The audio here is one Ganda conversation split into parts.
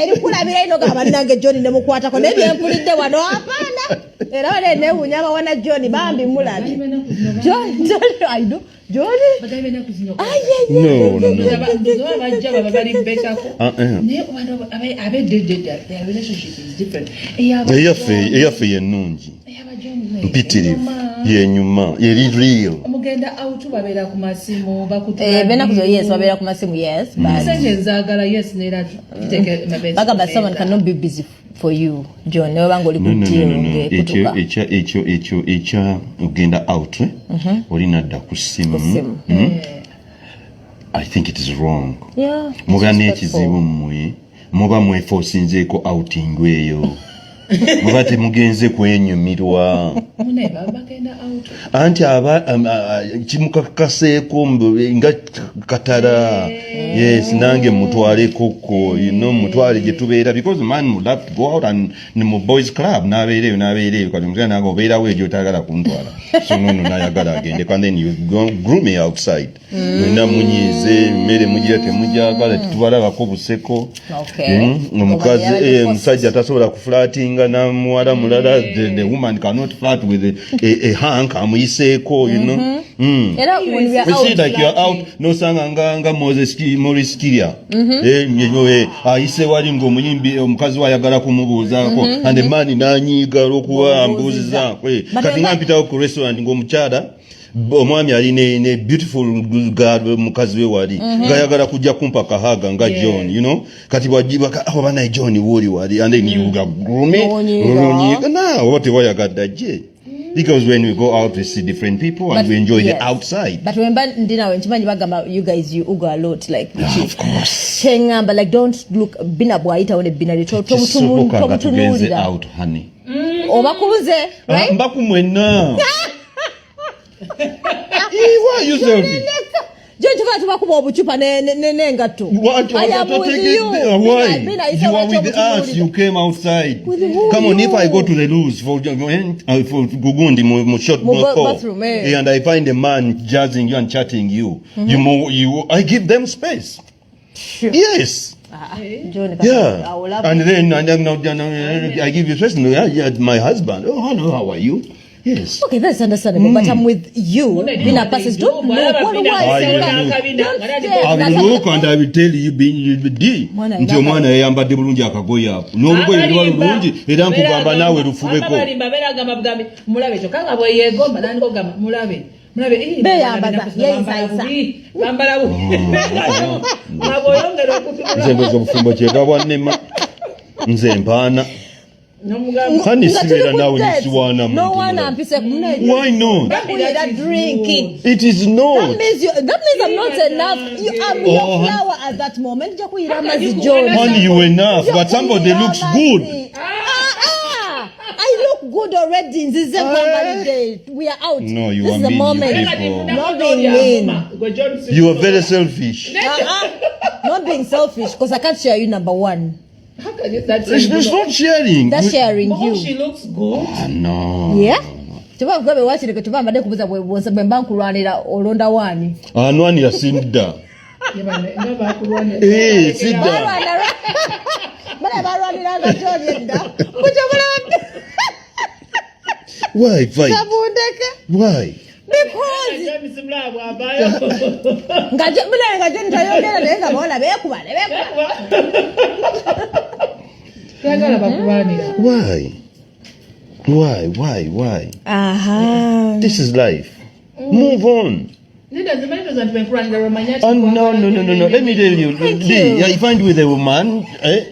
eri kulabira ino gaba nange John ne mukwata ko ne byempulidde wano apana era wale ne unyama wana John bambi mulabi John I do John no their relationship is different eyafe yenungi mpitirivu yenyuma yeri real mugenda out babera ku masimu bena kuzo yes babera ku masimu yes but nzagala yes nera take my best but someone cannot be busy for you John no bango likutie kutuka echa ugenda out olina dda ku simu I think it is wrong mugane ekizibu mmwe muba mwefosinzeeko outing eyo mubate mugenze kwenyumirwa anti kimukakaseeko nga katara yes nange mutwale koko mutwale gye tubeera because man would have to go out and mu boys club n'abeereyo kati muzana nange obeerawo egyo otagala kuntwala so nono nayagala agende and then you groom me outside nina munyize mmere mugira temujagala titubalabako buseko omukazi musajja tasobola kuflatinga na muwala mulala the woman cannot flirt with a hank amuyiseko you know when we are out see like you're out no sanga nga Maurice Kiria ayise wali ng'omuyimbi omukazi wayagala kumubuuzaako and the man nanyiga okuwa ambuuziza kati ngampitawo ku restaurant ng'omukyala omwami ali ne beautiful girl mukazi we wali ngayagala kujja kumpa kahaga nga John you know kati wajiba abana John wali and then you got grooming na what wayagadda je because when we go out we see different people and we enjoy the outside but remember ndina when chimanyi bagamba you guys you go a lot like of course chengamba like don't look Bina bwaita one Bina tomutunulira out honey obakubuze right mbakumwena why you selfie John tuba kuba obuchupa nengato why you are with us you came outside come on if I go to the loose for gugundi mu short bathroom and I find a man jazzing you and chatting you I give them space yes John, yeah and then I give you space my husband oh hello how are you yes. Okay, that's understandable. But I'm with you. Bina passes. Don't look. I will look and I will tell you being D. Nti omwana yambadde bulungi akagoya hapo. N'olugoye lwa bulungi era nkugamba nawe lufubeko. Mbabera gamba bugambi mulabe kyokanga bwe yegomba nandiko gamba mulabe. Mulabe yambaza yeyisaisa. Bambala bu. Maboyongera okufumba. Nze ndozo bufumbo kyegabwa nnema. Nze mpaana. Honey, no one ampise why not? That drinking. It is not. That means I'm not enough. You are your flower at that moment. Honey, you enough, but somebody looks good. I look good already. This is a day. We are out. No, you this are is the moment. Not being mean. You are very selfish. Not being selfish, because I can't share you number one. How can you that's not sharing. That's sharing you. She looks good. No. Yeah. Tuba kugabe wachire tuba mbade kubuza bwebonse bemba kulwanira olonda wani. Anwani ya simda. Never kulwanira. Simda. Bale balwanira ngajoli edda. Mujobola. Why? Sabundeke. Why? Because ngaje ntayogera lenga bola bekubale. Why? This is life. Move on. No. Let me tell you. I find with a woman.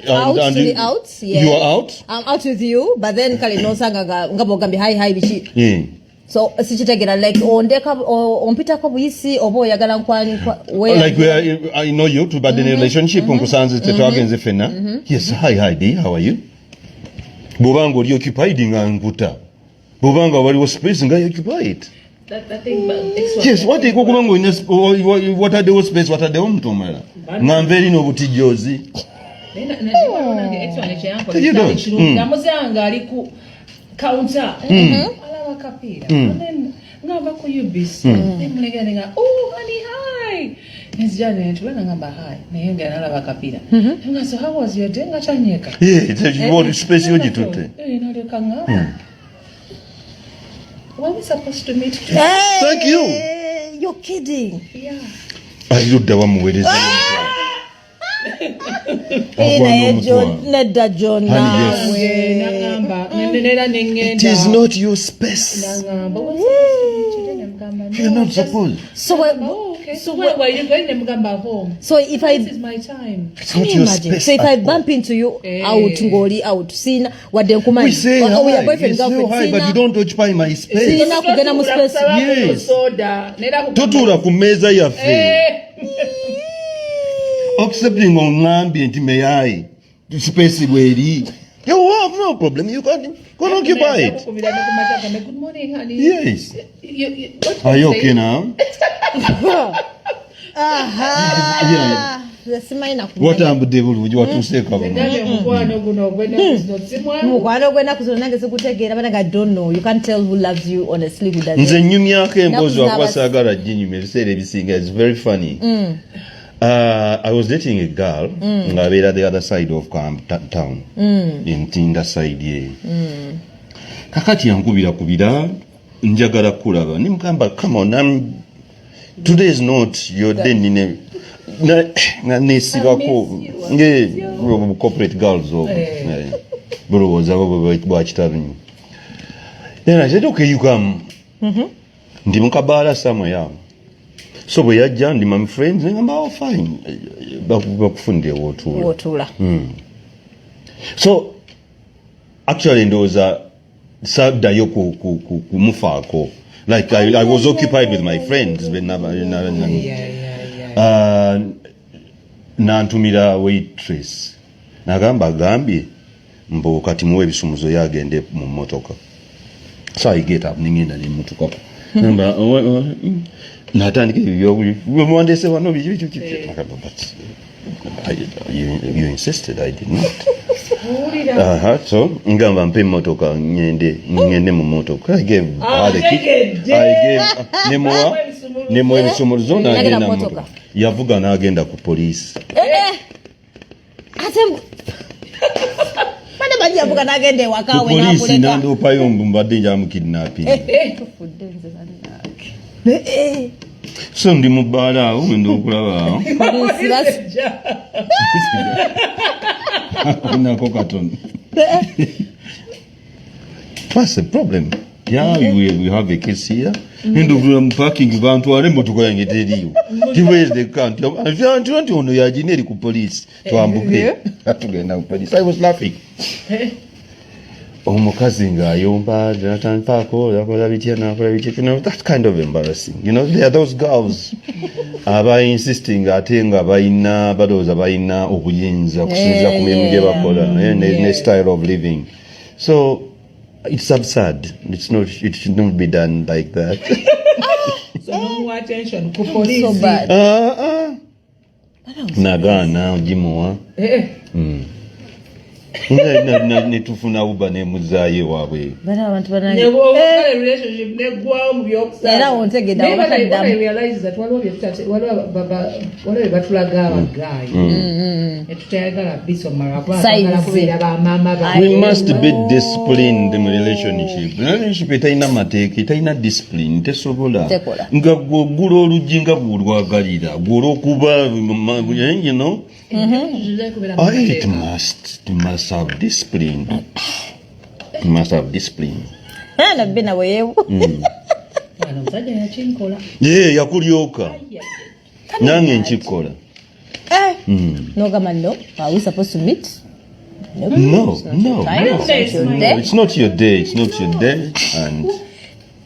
Out. Yeah. You are out. I'm out with you, but then kali no sanga ngabo gambi hi bichi. Yeah. So sichitegera like ondeka ompita ko buyisi obo yagala nkwani like I know you to but in a relationship onkusanze tetwagenze fena. Yes, hi D, how are you? Bobanga oli occupied nganguta. Bobanga waliwo space nga occupied. That thing yes, what they kukubango what are the space what are the mtomala. Ngamveri no butijozi. You don't. Namuzanga ali ku counter. Kapira. And then ngava ku UBC. Then mulegenga, oh honey, hi. hi. It's Janet, when I'm hi. Nayenga nalaba kapira. So how was your day? Ngachanyeka. Yeah, you want special jitute. Were we supposed to meet today? Hey, Thank you. You're kidding. Yeah. I looked at one with Nedda John nawe. It is not your space. You're not supposed. So where are you going? Mugamba home. So if this is my time. It's can not you your imagine? space. So if I bump into you out ngoli out sina wadde nkumanyi. We say oh, we are hi. boyfriend We say girlfriend hi, but you don't occupy my space. Sina kugenda mu space. Yes. Soda. Totuula ku mmeeza yaffe. Accepting on ambient mayai space where you have no problem. You can occupy it. Good morning, honey. Yes. Are you okay now? Yeah. What am the devil would you want to say? I don't know. You can't tell who loves you honestly, who doesn't. It's very funny. I was dating a girl at the other side of town in Tinda side ye. Kakati yankubira njagala kulaba nimkamba come on today is not your day na nesibako corporate girls over bro was watch tabi. Then I said okay you come ndi mukabala somewhere. So we are joined my friends and I'm fine. Bakufunde wotula. So actually those sabda yoku kumufako. Like I was occupied with my friends nantumira waitress. Nagamba gambi mbo kati muwe bisumuzo yagende mu motoka. So I get up ningenda ni motoka. Namba natandika mwandese wano you insisted I did not. So ngamba mpe motoka ngende mu motoka. I gave nemo ebisumuluzo nagenda mu motoka. Yavuga nagenda ku police. Yavuga nagende wakawe na police nando payombu mbadde njamu kidnapping. So ndi mubala awo ndo kulaba. Nako katon. What's the problem? Yeah, we have a case here. Ndo parking bantu ale motoka yange teriyo. Where is the count? Antu ono yajineri ku police. Twambuke. Atugenda ku police. I was laughing. Omukazi ngayomba tanpako yakola bitya that's kind of embarrassing. You know, there are those girls aba insisting atenga bayina badoza bayina obuyinza kusinza ku mirimu gye bakola ne style of living. So it's absurd. It should not be done like that. So no more attention to police. So bad. Nagana jimuwa. Netufuna uba ne muzaye wabwe. Bana abantu banange. Relationship negwa mu byoksa. Era ontegeda wakadda. I realize that waliwo batulaga abagayi. Etutayagala bisoma mama. We must be disciplined in relationship. Relationship etaina mateeka, etaina discipline, tesobola. Nga gula olujinga bulwagalira, gula okuba you know. It must have discipline. It must have discipline. Na Bina wewe. Yeah, yakulyoka. Nange nchikola. No gamano. Are we supposed to meet? No. It's not your day. It's not your day. And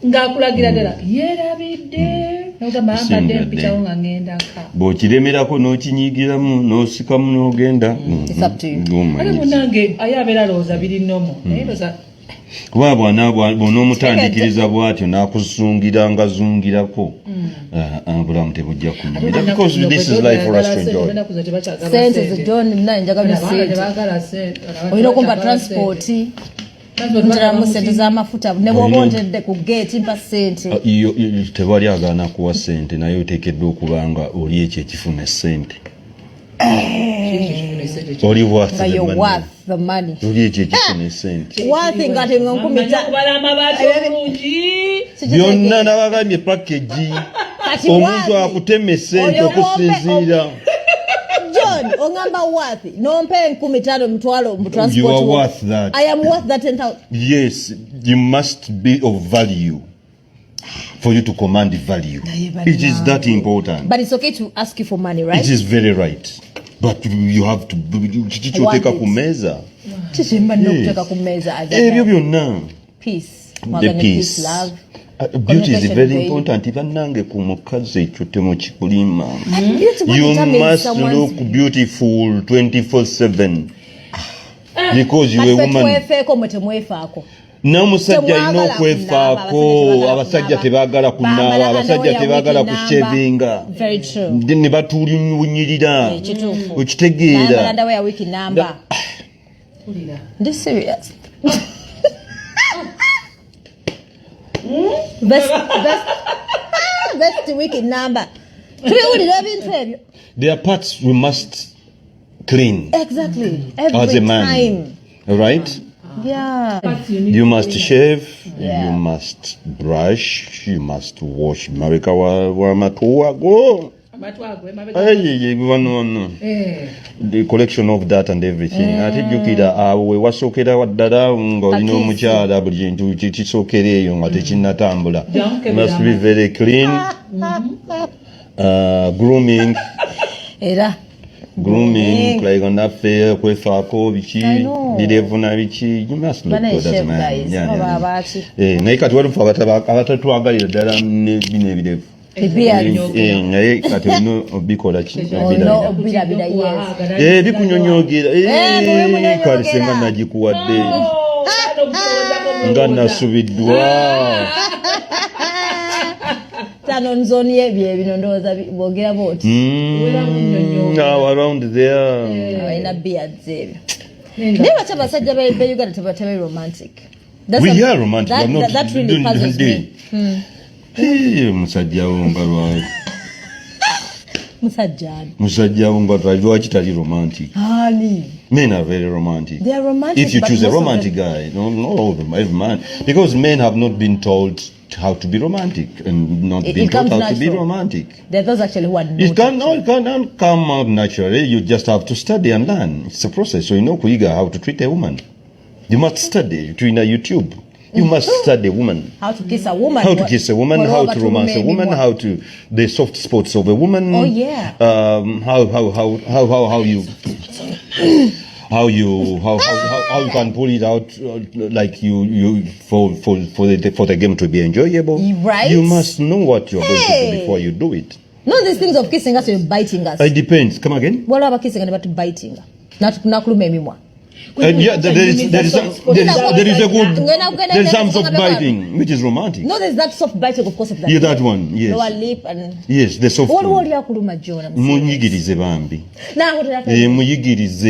ngakulagira dala yerabide nogamba mbadde mpitawo nga ngenda ka bw'okiremerako n'okinyigiramu n'osikamu n'ogenda ate munange ayabeera alowooza biri nomo naye loza kuba bw'onoomutandikiriza bw'atyo n'akusungira nga zungirako bulamu tebujja kunyumira because this is life for us to enjoy. Sente John mna njaga bisente olina okumpa transport Ndiramu sente z'amafuta ne bw'obondedde ku gate mpa ssente. Tewali agaana kuwa ssente naye oteekeddwa okuba nga oli ekyo ekifuna ssente. Oli worth the money. Oli ekyo ekifuna ssente. Worth nga te nkumita. Byonna nabagambye package. Omuntu akuteme ssente okusinziira. John, ongamba worth. Nompe 15 mtwalo mu transport. You are worth that. I am worth that 10,000. Yes, you must be of value for you to command value. It is that important. But it's okay to ask you for money, right? It is very right. But you have to take up kumeza. Peace. The peace. Love. Beauty is very important. Even nange kumukaze chotemo chikulima. You must look beautiful 24/7. Because you are a woman. Namusajja alina okwefaako, abasajja tebaagala kunaaba, abasajja tebaagala kushevinga. Ne batuulinyirira. Okitegeera. This serious. Best week in number. There are parts we must clean. Exactly. As a man. Right? Yeah. You must shave, you must brush, you must wash marika wa matuwa go. The collection of that and everything. Ati jukira we wasokera waddala ngo ino mukyala buli kintu kisokereyo nga tekinnatambula. Must be very clean. Grooming. Grooming, like on that fair, kwefaako biki, birevuna biki, you must look good as a man. Naye kati walifu abatatwagalira ddala bino ebirevu. Naye kati olina obikola ki? Bikunyonyogera. Kale senga nagikuwadde. Nga nasubiddwa. Now around there. Romantic. We are romantic. That really puzzles me. Musajja wonga lwaki tali romantic? Men are very romantic. They are romantic. If you choose a romantic guy, no, every man, because men have not been told how to be romantic and not been taught how to be romantic. There are those actually who are not. It can't come out naturally. You just have to study and learn. It's a process. So you know kuiga how to treat a woman. You must study to YouTube. You must study a woman. How to kiss a woman. How to kiss a woman, how to romance a woman, how to the soft spots of a woman. Oh yeah. How you can pull it out like you for the game to be enjoyable. Right. You must know what you're going to do before you do it. No, these things of kissing us or biting us. It depends. Come again. What about kissing and about biting? Not nakulumemimwa. Yeah, there is some soft biting, which is romantic. No, there's that soft biting, of course. Of that. Yeah, that one. Yes. Lower lip and. Yes, the soft one. Muyigirize bambi. Muyigirize.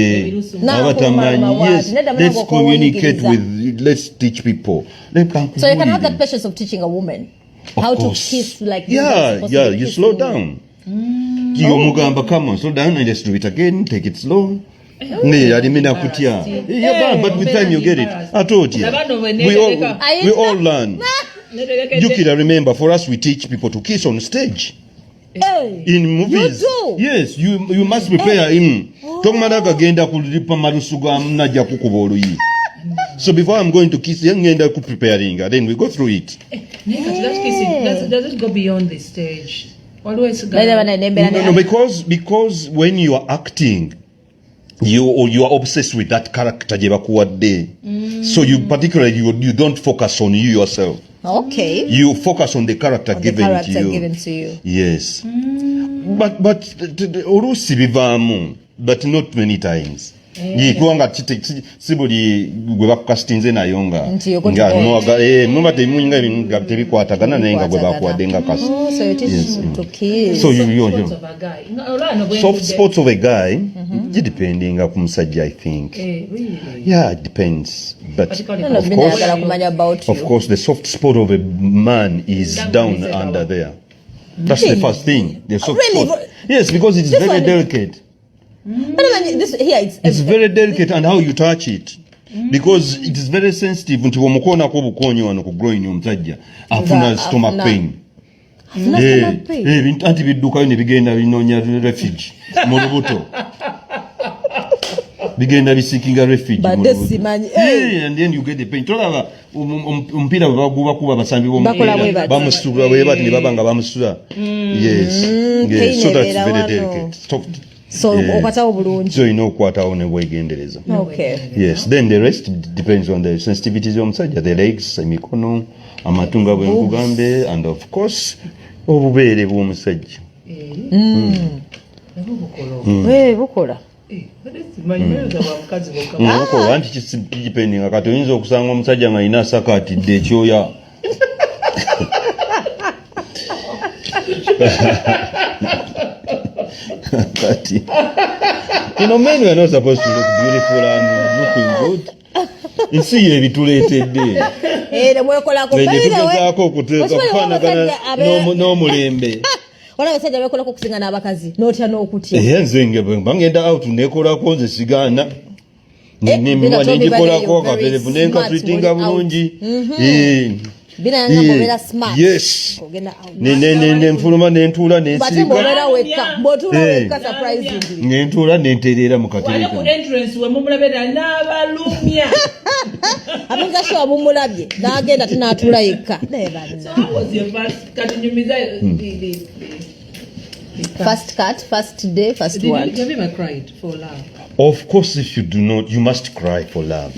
Yes. Let's communicate with. Let's teach people. So you can have that patience of teaching a woman how to kiss like. Yeah. You slow down. Mugamba, come on, slow down and just do it again. Take it slow. But with time you get it. I told you. We all learn. Yukira, remember, for us we teach people to kiss on stage. In movies. You do? Yes, you must prepare him. So before I'm going to kiss him, preparing, then we go through it. Does it go beyond the stage? No, because when you are acting, you are obsessed with that character. So you particularly you don't focus on you yourself. Okay. You focus on the character given to you. Yes. But but not many times. kubanga si buli gwe bakukasitinze nayo nga muba temunyinga nga tebikwatagana naye nga gwe bakuwadde nga soft spots of a guy gidependinga ku musajja I think. Yeah, it depends. But of course the soft spot of a man is down under there. That's the first thing. The soft spot. Yes, because it's very delicate. It's very delicate and how you touch it. Because it is very sensitive nti omukona ko bukonyo wano ku groin omusajja afuna stomach pain. Anti biddukayo ne bigenda binonya refuge mu lubuto. Bigenda bisikinga refuge mu lubuto. And then you get the pain. Tolaba ompira baguba kuba basambi bomupira bamusula bwe bati ne babanga bamusula. Yes. So that's very delicate. So okwatawo bulungi. So okwatawo ne bwegendereza. Okay. Yes, then the rest depends on the sensitivities y'omusajja, the legs, emikono, amatunga bw'enkugambe, and of course obubeere bw'omusajja. Bukola. Bukola anti kidependinga kati oyinza okusanga omusajja nga alina asakatidde ekyoya. You know, men are not supposed to look beautiful and looking good. Nsi ebituleetedde. Netugezaako okufaanagana n'omulembe. Wala abasajja bekolako okusinga n'abakazi n'otya n'okutya. Nze ngenda out nekolako nze sigaana. Nenjikolako akaperevu nenkatwitinga bulungi. Bina ngabera smart. Yes. Ne mfuluma nentuula nensirika. Batembera weka. Mbotula weka surprisingly. Nentuula nentereera mu kateeka. Wali ku entrance we mumulabera n'abalumya. Abinga sho abumulabye. N'agenda tunatula yeka. So how was your first katunyumiza first cut, first day, first one. Have you ever cried for love? Of course, if you do not, you must cry for love.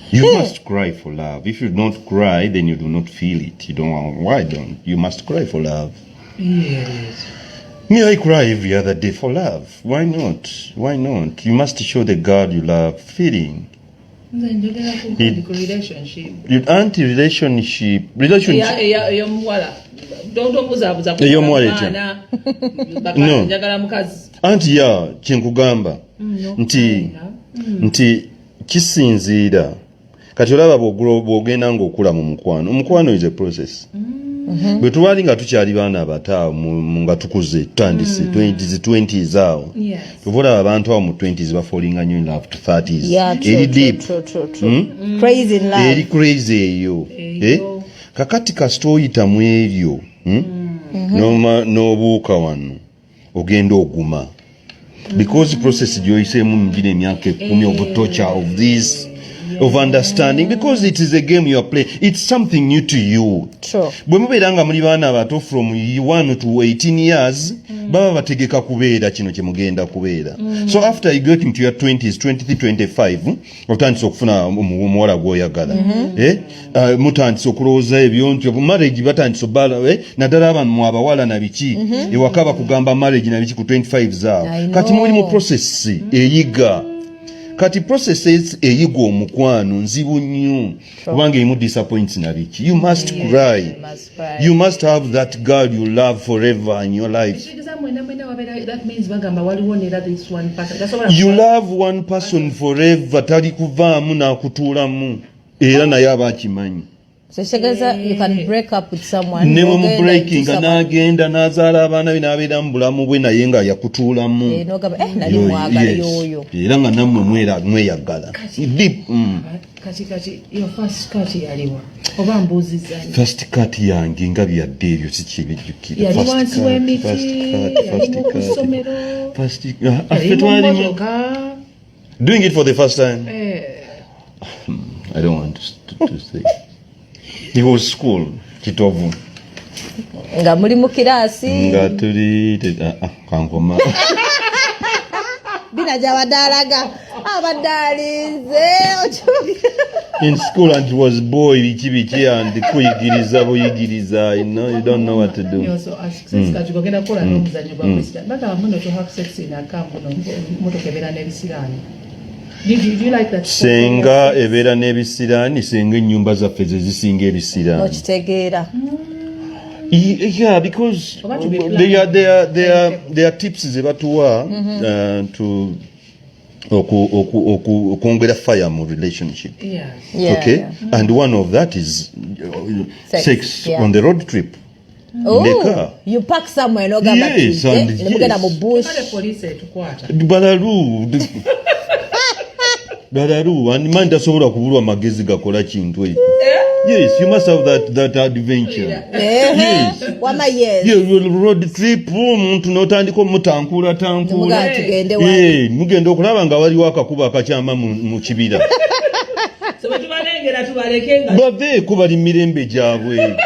You must cry for love. If you don't cry, then you do not feel it. You don't. Why don't? You must cry for love. Yes. Me, I cry every other day for love. Why not? Why not? You must show the God you love feeling. Then you get a relationship. You anti-relationship. No. Anti ya chinkugamba. Nti kisinziira. Kati olaba bw'ogenda ng'okula mu mukwano. Omukwano is a process. Bwe tubaali nga tukyali baana abato nga tukuze tutandise 20s awo. Tuba olaba abantu awo mu 20s bafallinga nnyo in love to 30s. Eri deep. Crazy in love. Eri crazy eyo. Kakati kasita oyita mu ebyo n'obuuka wano ogenda oguma. Because the process gy'oyiseemu ngira emyaka 10 of torture of this, of understanding, because it is a game you are playing. It's something new to you. Sure. Bwe mubeera nga muli baana abato from 1 to 18 years, baba bategeka kubeera kino kye mugenda kubeera. So after you get into your 20s, 23, 25, otandise okufuna omuwala gw'oyagala. Mutandise okulowooza ebyo nti marriage batandise obbala naddala abantu mu abawala na biki ewaka bakugamba marriage na biki ku 25 zaawo. Kati muli mu process eyiga. Kati processes eyiga omukwano nzibu nnyo kubanga emu disappoints na biki. You must cry. You must have that girl you love forever in your life. That means this one person. You love one person forever. Tali kuvaamu n'akutuulamu era naye aba akimanyi. So you can break up with someone. Ne mu breaking n'agenda n'azaala abaana be n'abeera mu bulamu bwe naye nga yakutuulamu. Nali mwagala yoyo. Era nga nammwe mweyagala. Deep. Kati your first cut yaliwa. Oba mbuuziza. First cut yange nga byadde ebyo si kibijjukira. First cut. Doing it for the first time. I don't want to say. It was school, kitovu. Nga muli mu kirasi. Nga tuli kankoma. Bina jabadalaga. Abadalize. In school and was boy bichi and kuyigiriza buyigiriza, you know, you don't know what to do. You also ask sex ka chigogenda kola n'omuzanyo gwa Christian. But I'm going to have sex in a camp no moto kebera n'ebisirani. Do you like that? Senga ebera n'ebisirani senga ennyumba zaffe ze zisinga ebisirani. Okitegeera. Yeah, because they are tips ze batuwa to okwongera fire mu relationship. Yeah. Okay? And one of that is sex on the road trip. Oh, in the car. You park somewhere no yes, and yes. Mu bush. Balaru and man tasobola kubulwa magezi gakola kintu ekyo. Yes, you must have that adventure. Yes. Wama yes. Yeah, road trip omuntu n'otandika omutankula. Mugenda okulaba nga waliwo akakuba akakyama mu kibira. So tubalengera tubalekenga. Baveeko bali mirembe gyabwe.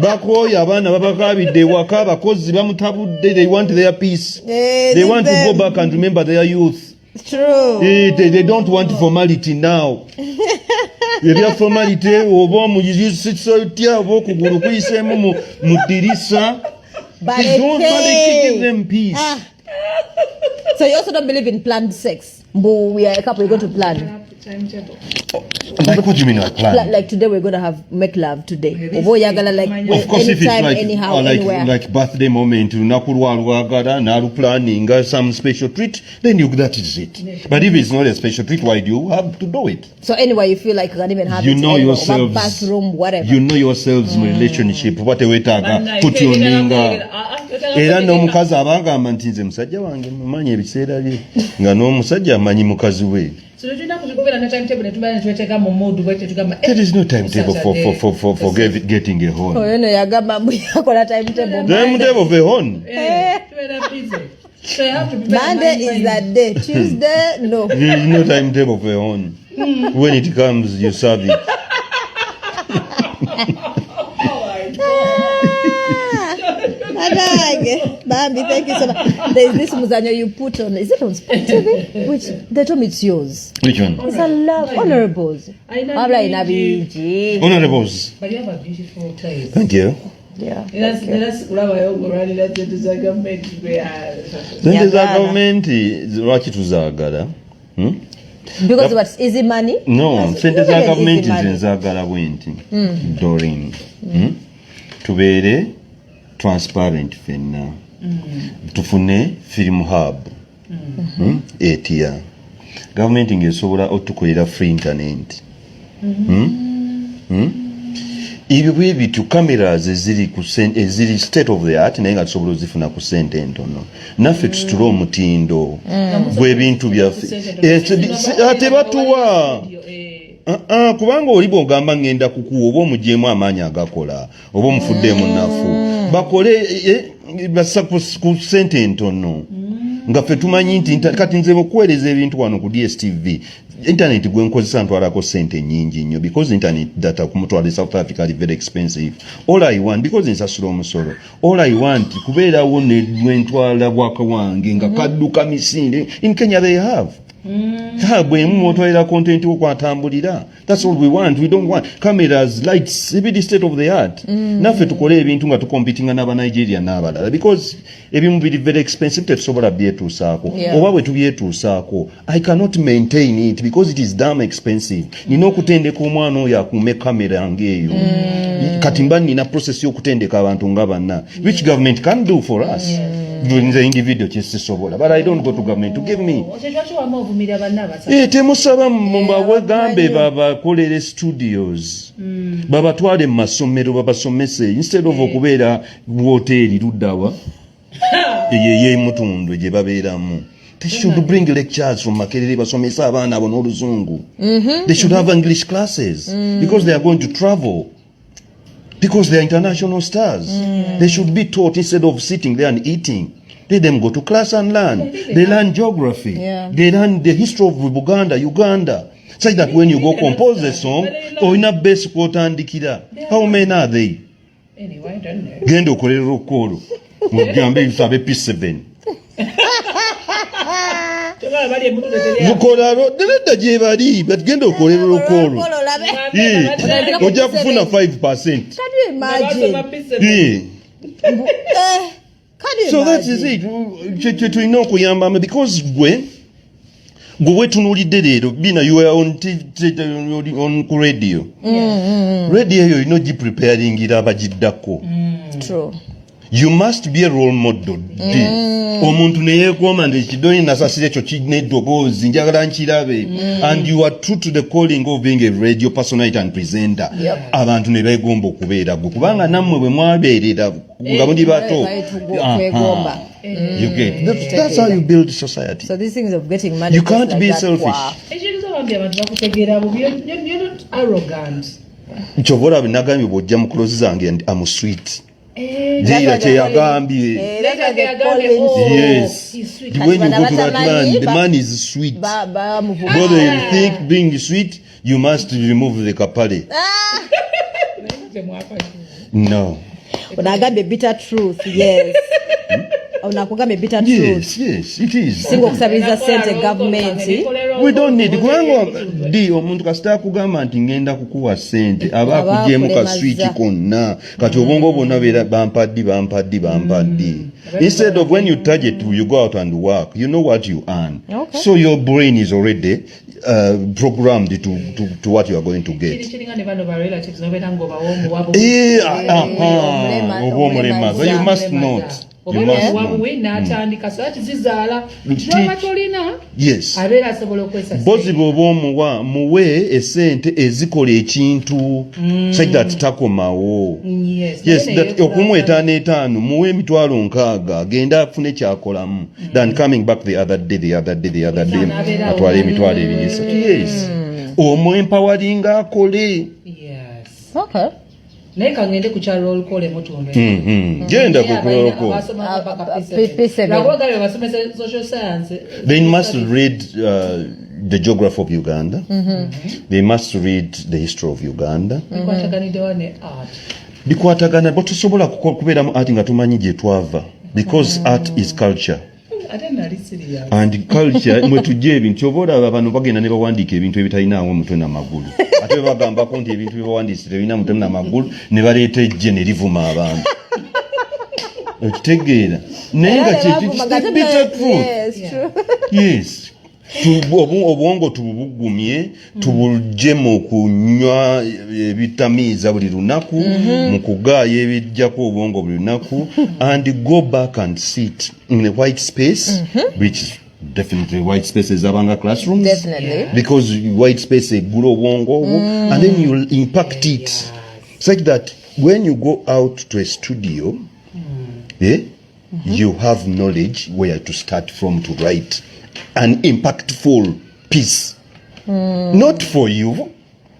Bakoya abaana babakabidde waka abakozi bamutabudde. They want their peace. They want to go back and remember their youth. True. They don't want formality now. Ebya formality oba omuyisitya oba okugulu kuyiseemu mu ddirisa. They don't give them peace. So you also don't believe in planned sex? But we are a couple, we're going to plan. Like what do you mean like plan? Like today we're going to make love today. Of course, if it's like, anyhow, anywhere. Like birthday moment, planning some special treat, then that is it. But if it's not a special treat, why do you have to do it? So anyway, you feel like you can even have you know yourselves, bathroom, whatever. You know yourselves in relationship. What a way to put your ninga. Era n'omukazi abagamba nti nze musajja wange mumanyi ebiseera bye nga n'omusajja amanyi mukazi we. There is no timetable for getting a horn. Timetable for a horn. Monday is that day. Tuesday, no. There is no timetable for a horn. When it comes, you serve it. Babie, thank you so much. There's this muzanyo you put on. Is it on Sport TV? Which they told me it's yours. Which one? It's a love honorables. Honorables. But you have a beautiful place. Thank you. Yeah. Sente za gavumenti lwaki tuzaagala? Because what's easy money? No, sente za gavumenti nzaagala bwenti. Doreen. Tubeere transparent fenna. Tufune film hub. Etia. Government ingesobola otukolera free internet. Ibyo bwebitu cameras eziri state of the art naye nga tusobola ozifuna ku sente entono. Naffe tusitula omutindo gw'ebintu byaffe. Ate batuwa. Kubanga oli bw'ogamba ngenda kukuwa oba omugyemu amaanyi agakola oba omufuddeemu nafu bakole bassa ku sente entono nga ffe tumanyi nti kati nze okuweereza ebintu wano ku DSTV internet gwe nkozesa ntwalako sente nyingi nnyo because internet data kumutwala South Africa is very expensive. All I want because nsasula omusolo, all I want kubeerawo ne ntwala bwaka wange nga kadduka misinde. In Kenya they have. Bwe mutwalira content okwatambulira. That's all we want. We don't want cameras, lights, every state of the art. Naffe tukole ebintu nga tukompitinga n'aba Nigeria n'abalala because ebimu biri very expensive tetusobola byetuusaako. Oba bwe tubyetuusaako I cannot maintain it because it is damn expensive. Nina okutendeka omwana oyo akuume kamera ng'eyo. Kati mba nina process y'okutendeka abantu nga banna. Which government can do for us? Nze individual kyesisobola. But I don't go to government to give me. Temusaba mubagambe babakolere studios. Babatwale mu masomero babasomese instead of okubeera hoteli luddawa. Ye mutundu gye babeeramu. They should bring lectures from Makerere basomesa abaana abo n'oluzungu. They should have English classes because they are going to travel. Because they are international stars. They should be taught instead of sitting there and eating. Let them go to class and learn. They learn geography. They learn the history of Uganda. Such that when you go compose a song, or in a base kwotandikira. How many are they? Anyway, I don't know. Gendo korero koro. Mugambe yusabe P7. Mukola nedda gye bali bagenda okolera olukolo ojja kufuna 5%. So that is it. Tulina okuyambamu because gwe wetunuulidde leero Bina you were on ku radio. Radio eyo olina ogipreparingira abagiddako. You must be a role model. Omuntu neyeekuuma nti ekidoni Nasasira ekyo kirina eddoboozi njagala nkirabe. And you are true to the calling of being a radio personality and presenter. Abantu ne beegomba okubeera gwe kubanga nammwe bwe mwabeerera nga muli bato. You get that's how you build society. So these things of getting money, you can't be selfish. You're not arrogant. Kyovula binagambye bw'ojja mu close zange and I'm sweet. Jira kyeyagambye. Yes. When you go to that man, the man is sweet. Whether you think being sweet, you must remove the kapale. No. Unagambye bitter truth, yes. Unakugambye bitter truth. Yes, it is. Singo kusabiriza sente government. We don't need kubanga di omuntu kasita kugamba nti ngenda kukuwa sente aba akugyemu ka switch konna kati obwongo bwonna beera bampaddi. Instead of when you target you go out and work, you know what you earn. Okay. So your brain is already programmed to what you are going to get. So you must not. Yes. Bozi bw'oba muwe esente ezikola ekintu such that takomawo. Yes, that okumwetaano muwe emitwalo 6 agenda afune kyakolamu than coming back the other day atwala emitwalo 2. Yes. Omwempowering akole. Yes. Okay. Neka ngende kuchalo olukole mutumbe. Genda kukoloko. Social science. They must read the geography of Uganda. They must read the history of Uganda. Bikwatagana bo tusobola kubeera mu art nga tumanyi gye twava because art is culture. And culture mwe tujje ebintu obola bano bagenda ne bawandiika ebintu ebitalinawo mutwe na magulu ate bagamba ko nti ebintu byebawandiisire ebina mutwe na magulu ne baleeta ejje ne livuma abantu okitegeera naye nga yes obwongo tubugumye tubulje mu kunywa ebitamiiza buli lunaku mu kugaaya ebijjako obwongo buli lunaku and go back and sit in a white space which is definitely white spaces abanga classrooms because white space egula obwongo and then you impact it such that when you go out to a studio you have knowledge where to start from to write an impactful piece. Not for you,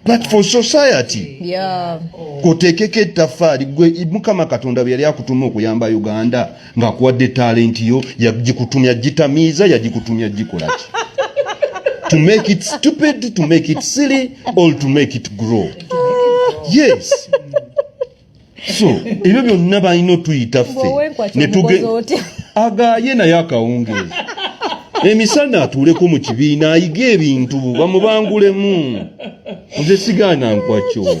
but for society. Yeah. Kotekeke tafari gwe mukama katonda byali akutuma okuyamba Uganda nga kuwadde talent yo yagikutumya jitamiza yagikutumya jikolaki. To make it stupid, to make it silly, or to make it grow. Yes. So, ebyo byonna balina tuyita ffe ne agaye naye akawungeezi emisana atuuleko mu kibiina ayiga ebintu bamubangulemu nze sigaana nkwakyo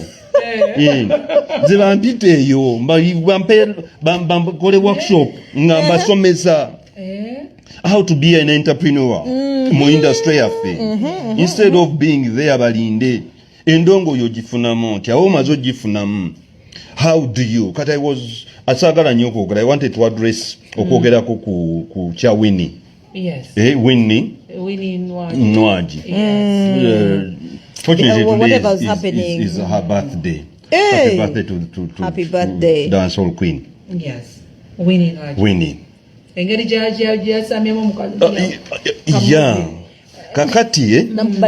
nze bampiteeyo bakole workshop nga mbasomesa how to be an entrepreneur mu industry yaffe instead of being there balinde endongo yo gifunamu nti awo omaze ogifunamu how do you kati I was asagala nnyo okwogera I wanted to address okwogerako ku kya Winnie. Yes. Winnie Nwaji. Fortunately today is her birthday. Hey. Happy birthday to Happy birthday. The dancehall queen. Yes. Winnie Nwaji. Winnie. Engeri gyasamyemu mukazi. Yeah. Kakati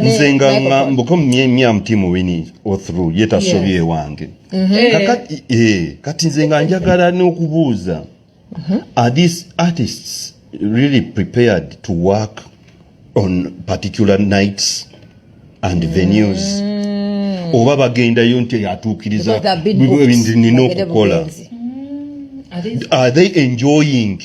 nze nga mbuko myemya mtimu Winnie all through yeta sobye wange. Kakati kati nze nga njagala n'okubuuza are these artists really prepared to work on particular nights and venues oba bagendayo nti atuukiriza ebintu nina okukola are they enjoying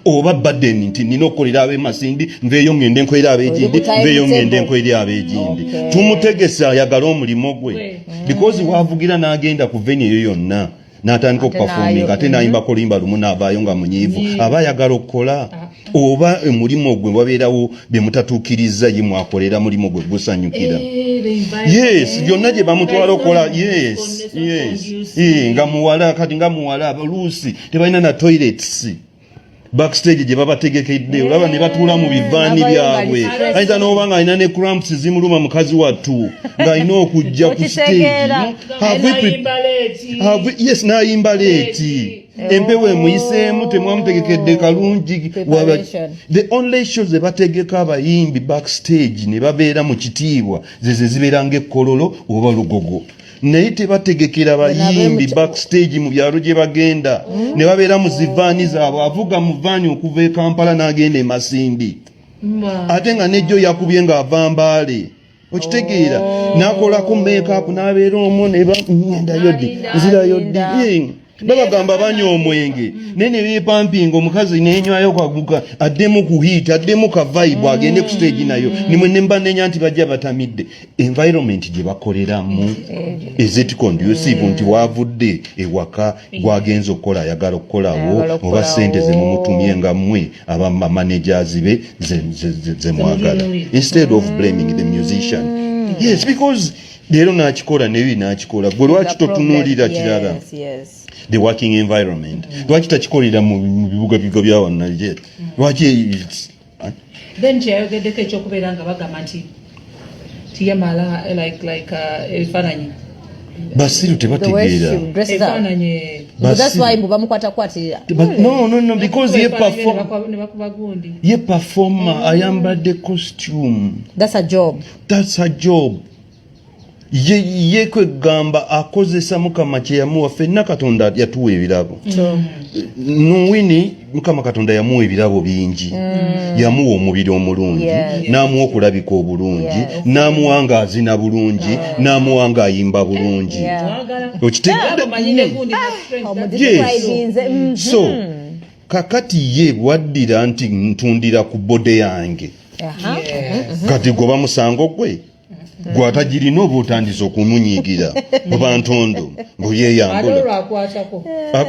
oba burden nti nina okukolera ab'emasindi nveeyo ngende nkolera ab'egindi nveeyo ngende nkolera ab'egindi tumutegesa ayagala omulimu gwe because waavugira n'agenda ku venue eyo yonna n'atandika okuperforming ate n'ayimba kolimba lumu n'avaayo nga munyiivu aba ayagala okukola oba omulimu gwe wabeerawo bye mutatuukiriza ye mwakolera mulimu gwe gusanyukira yes byonna gye bamutwala okukola yes nga muwala kati nga muwala oluusi tebalina na toilets backstage gye babategekedde olaba ne batuula mu bivaani byabwe ayinza n'oba nga alina ne cramps zimuluma mukazi wattu ng'alina okujja ku stage yes n'ayimba leeti empewo emuyiseemu temwamutegekedde kalungi the only shows ze bategeka abayimbi backstage ne babeera mu kitiibwa ze zibeera ng'ekkololo oba lugogo naye tebategekera bayimbi backstage mu byalo gye bagenda ne babeera mu zivaani zaabwe avuga mu vaani okuva e Kampala n'agenda e Masindi ate nga nejjo yakubye ng'ava Mbaale okitegeera n'akolako make-up n'abeera omwo ne nzirayo ddi babagamba banywa omwenge naye ne beepampinga omukazi n'enywayo kaguka addemu ku heat addemu ka vibe agende ku stage nayo nimwe ne mbanenya nti bajja batamidde environment gye bakoleramu is it conducive nti waavudde ewaka gwagenza okukola ayagala okukolawo oba ssente ze mumutumye nga mmwe abamanagers be ze mwagala instead of blaming the musician yes because leero n'akikola nebi n'akikola gwe lwaki totunuulira kirala the working environment lwaki takikolera mu bibuga bigo bya wano lwaki then kyayogeddeko ekyokubeera nga bagamba nti tiyamala like ebifaananyi basiru tebategeera ebifaananyi that's why mubamukwata kwatirira no because ne bakuba gundi ye performer ayambadde costume that's a job ye kwegamba akozesa mukama kye yamuwa ffenna katonda yatuwa ebirabo nuwini mukama katonda yamuwa ebirabo bingi yamuwa omubiri omulungi n'amuwa okulabika obulungi n'amuwa nga azina bulungi n'amuwa nga ayimba bulungi so kakati ye bwaddira nti ntundira ku bode yange kati goba musango gwe gwatagirina oba otandise okumunyiigira oba ntondo ng'oyeyambula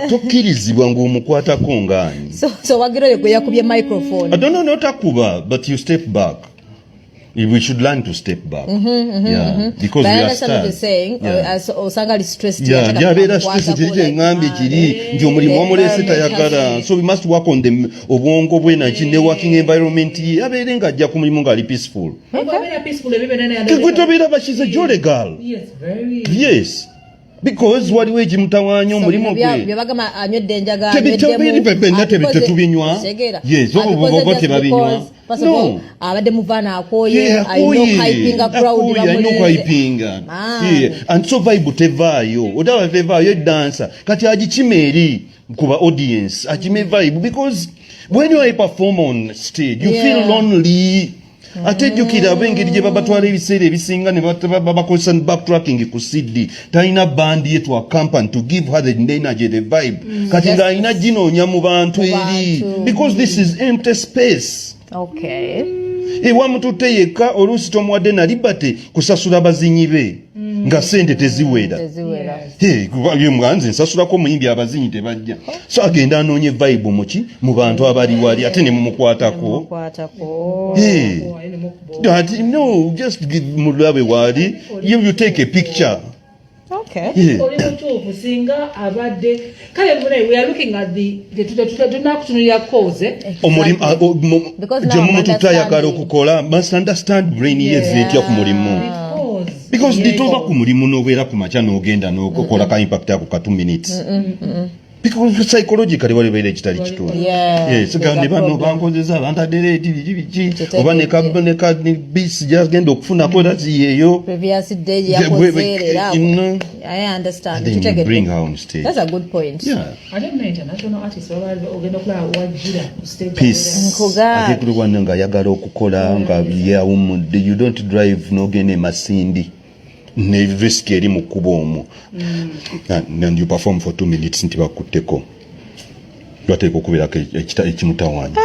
tokkirizibwa ng'omukwatako ng'ani so wagiroyo gwe yakubye microphone notakuba but you step back. We should learn to step back. Because we are stars. Osanga is stressed. Very stressed. So we must work on them. Obongo bwena chine working environment. Aberenga jakumlimunga li peaceful. She's a jolly girl. Yes, very. Yes. Because what we jimutawanyo mulimo gwe byabagama anywedde enjaga tebinywa yes obo tebabinywa no abadde muvana akoye ayino hyping a crowd bamulenge and so vibe tevaayo odawa tevaayo dancer kati agichimeri kuba audience agime vibe because when you perform on stage you feel lonely. Atejjukira abengeri gye babatwala ebiseera ebisinga ne babakozesa backtracking ku CD talina bandi yetu accompany to give her the energy, the vibe kati ng'alina ginoonya mu bantu eri because this is empty space. Ewa mututte yekka oluusi tomuwadde na liberty kusasula bazinyi be nga ssente teziwera nze nsasulako omuyimbi abazinyi tebajja so agenda anoonye vibe muki mu bantu abali wali ate ne mumukwatako no just give mulabe wali you take a picture. Singa abadde kale mune we are looking at the tunakutunulira Kyakoze gye tutayagala okukola must understand brain yezitya ku mulimu because ditova ku mulimu n'obeera ku makya n'ogenda n'okola ka impact yako ka 2 minutes because psychologically walibeera ekitali kituufu ne bano bankozesa bantadereti biki oba ne bis gyagenda okufunako raziyeeyo I understand. And then you bring her on stage. That's a good point. I don't know international artists ogenda okulaba wajjira ku stage. Peace. Ate kuli wano nga ayagala okukola nga yawumudde you don't drive n'ogenda e Masindi ne risk eri mu kkubo omwo and you perform for 2 minutes nti bakutteko Lwateeka okubeerako ekimutawaanya.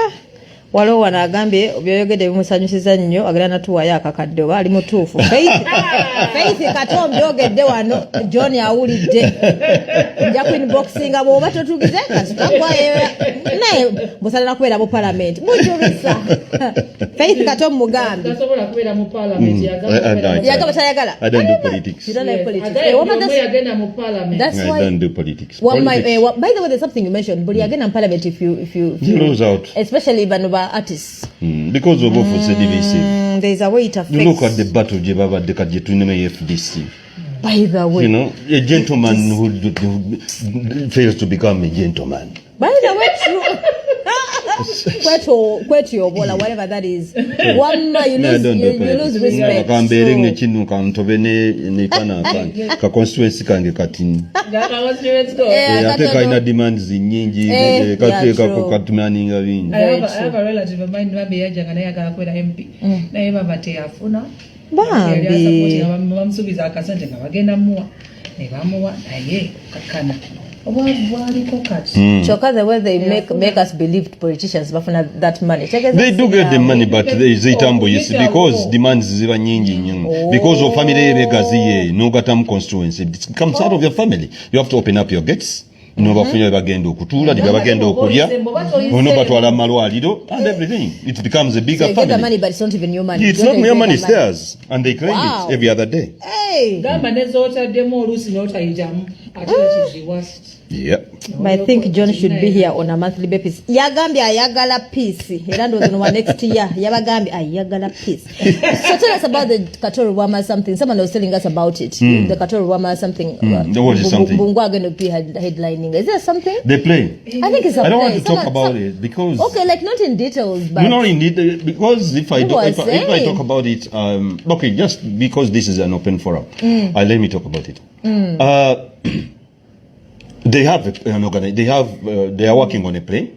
Waliwo wano agambye byoyogedde bimusanyusiza nnyo agenda natuwayo akakadde oba ali mutuufu. Faith Kato byogedde wano John awulidde. Nja kuinboxinga bw'oba totugize kasitagwayo naye busalira kubeera mu palamenti mujubisa. Faith Kato mugambye tasobola kubeera mu palamenti yagamba tayagala. I don't do politics. You don't like politics. Yagenda mu palamenti. That's I why don't do politics. by the way, there's something you mentioned. But again, in parliament, if you lose out, especially Vanuba artists, because of for CDVC, there's a way it affects. You look at the battle Jebaba de Kajetuneme FDC. By the way, you know, a gentleman who fails to become a gentleman. By the way, true. Kwetu whatever that is. One you lose respect. Kamberenge chinu kantobene ne kana ka constituency kange katini. Ate kaina demands nyingi kateka ko katumani ngabinyi. I have a relative of mine Babie yajanga naye akakwera MP. Naye baba teyafuna. Babie. Bamusubiza akasente nga bagenda muwa. Ne bamuwa naye kakana. Choka the way they make us believe politicians bafuna that money. They do get the money, but they tambo yes because demands ziba nyingi because of family legacy no gatam constituency. It comes out of your family. You have to open up your gates. No bafunye bagenda okutula bagenda okulya ono batwala malwaliro and everything. It becomes a bigger so family. Get the money, but it's not even your money. It's not your money, it's theirs, and they claim it every other day. Hey, gamba nezota demo olusi notayijamu ate kiri worst. Yeah. But I think John should be here on a monthly basis. Yagambye ayagala peace. Era ndo next year. Yabagambye ayagala peace. So tell us about the Katori Wama something. Someone was telling us about it. The Katori Wama something. There was something. Bungwa going to be headlining. Is there something? They play. I think it's a I don't play. want to talk about it because okay, like not in details, but not in detail because if I talk about it, okay, just because this is an open forum, let me talk about it. They have an organization. They are working on a play.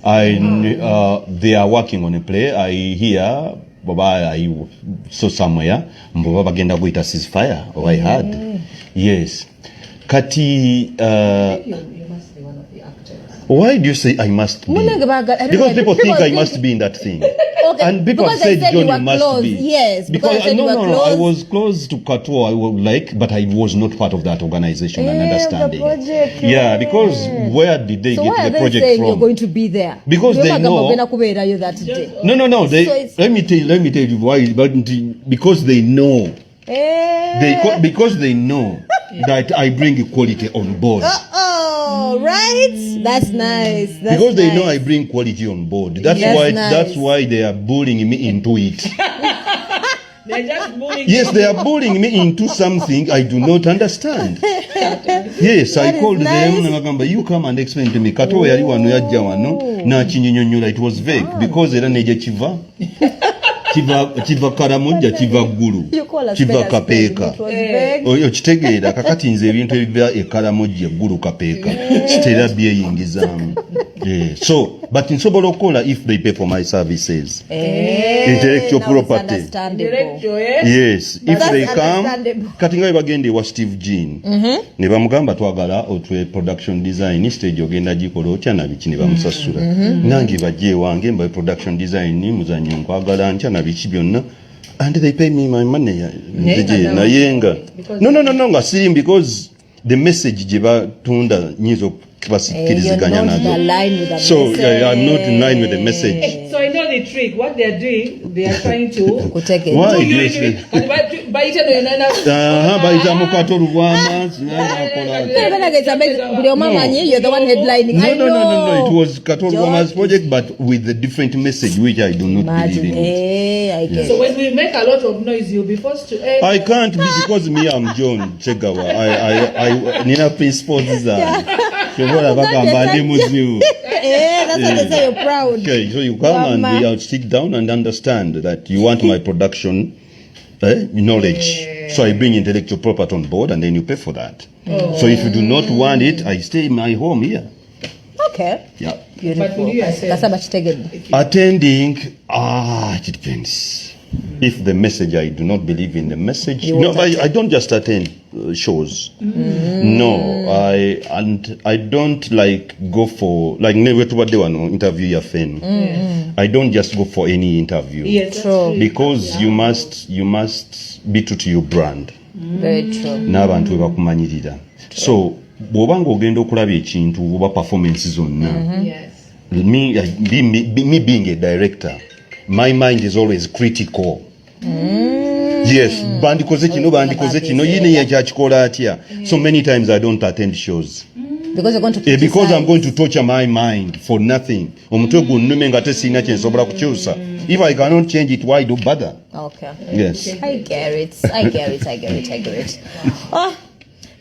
They are working on a play. I hear Baba I saw somewhere Baba bagenda kuita ceasefire or I heard. Yes. Kati why do you say I must be? Because people think I must be in that thing. Okay. And people have said, John, you must close. be. Yes. Because I was close to Kato, I would like, but I was not part of that organization and understanding. Yeah, because where did they get the project saying from? You're going to be there. Because they know. That day. No. Let me tell you why. Because they know. Because they know that I bring equality on board. Right? That's nice. Because they know I bring quality on board. That's why they are bullying me into it. They're just bullying. Yes, they are bullying me into something I do not understand. Yes, I called them and you come and explain to me. Kato yali wano yajja wano na kinyinyonyola. It was vague because era neje chiva. Kiva karamujja kiva ggulu kiva kapeeka oyo kitegeera kakati nze ebintu ebiva ekaramujja eggulu kapeeka kitera byeyingizaamu so but nsobola okukola if they pay for my services intellectual property yes if they come kati nga bagende wa Steve Jean ne bamugamba twagala otwe production design stage ogenda gikola otya na biki ne bamusasula nange bajje wange mba production design muzanyo nkwagala ntya na biki byonna and they pay me my money nayenga no nga siri because the message je batunda nyizo basikiliziganya nazo so I'm not in line with the message. So I know the trick. What they are doing, they are trying to why do you say baita mukato rwama you're the one headlining. No, it was Kato Rwama's project but with a different message which I do not believe in it. So when we make a lot of noise you'll be forced to end. I can't be because me I'm John Segawa. I nina principles That's what they say, you're proud. Okay, so you come and we sit down and understand that you want my production knowledge. So I bring intellectual property on board and then you pay for that. So if you do not want it, I stay in my home here. Okay. Yeah. Beautiful. But will you accept? That's how much taken. Attending, it depends. If the message, I do not believe in the message. You No, won't I don't just attend shows. No, I don't like go for like never to what they want to interview your friend. I don't just go for any interview. Yes, that's True. true. Because you must be true to your brand. Very true. N'abantu bakumanyirira. So bw'obanga ogenda okulaba ekintu oba performance zonna. Yes. Me being a director, my mind is always critical. Yes, bandikoze kino yine yakyakikola atya. So many times I don't attend shows. Because you're going to Because I'm going to torture my mind for nothing. Omutwe gunnume nga tesina kye nsobola kukyusa. If I cannot change it, why do bother? Okay. Yes. I get it. Oh,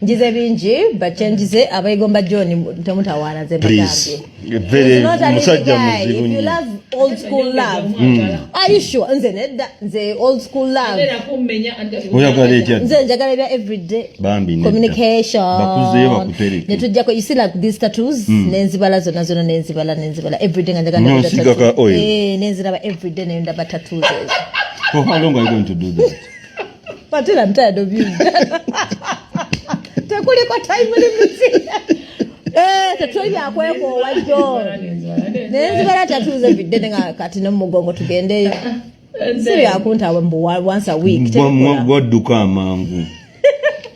njize bingi bachenjize abayigomba John temutawaana ze Please. bagambye. Very He's not an easy musajja guy. muzibu If you nnyo. love old school love, are you sure? Nze nedda, nze old school love. Era kummenya ante Oyagala etya? Nze njagala bya everyday Bambi nedda. communication. Bakuzeeyo bakutereke. Netujjako you see like these tattoos nenzibala zonna nenzibala everyday nga njagala No, ndabira sigaka tattoo. oil. Nenziraba everyday nayo ndaba tattoos ezo. For how long are you going to do that? But I'm tired of you. Tekuliko time limit. Tattoos yakwekowa John. Nenzibala tattoos everyday nga kati n'omugongo tugendeyo. Si byakuntawe mbu once a week. Wadduka amangu.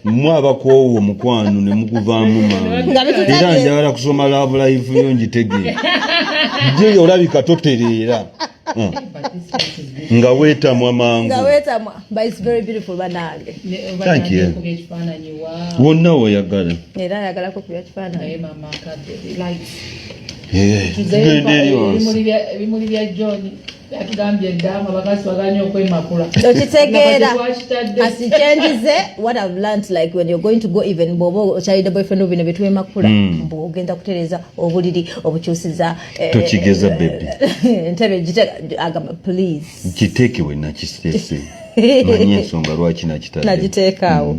Mmwe abakoowa omukwano ne mukuvaamu mangu. Era njagala kusoma love life yo njitegeere. Gye olabika totereera. Nga weetamwa mangu. But it's very beautiful banange. Thank you. Ekifaananyi waawo. Wonna weeyagala. Era ayagalako kubya kifaananyi. Naye mama akadde lights. Tugende eri wansi. Ebimuli bya John yatugambye ddaama abakazi baganya okwemakula. Okitegeera asichenjize what I've learned like when you're going to go even bobo okyalidde boyfriend bino betwemakula mbu ogenda kutereeza obuliri obukyusiza Tokigeza baby. Ntebe agamba please Kiteeke we nakisiteese. Manyi ensonga lwaki nakitadde. nagiteekaawo.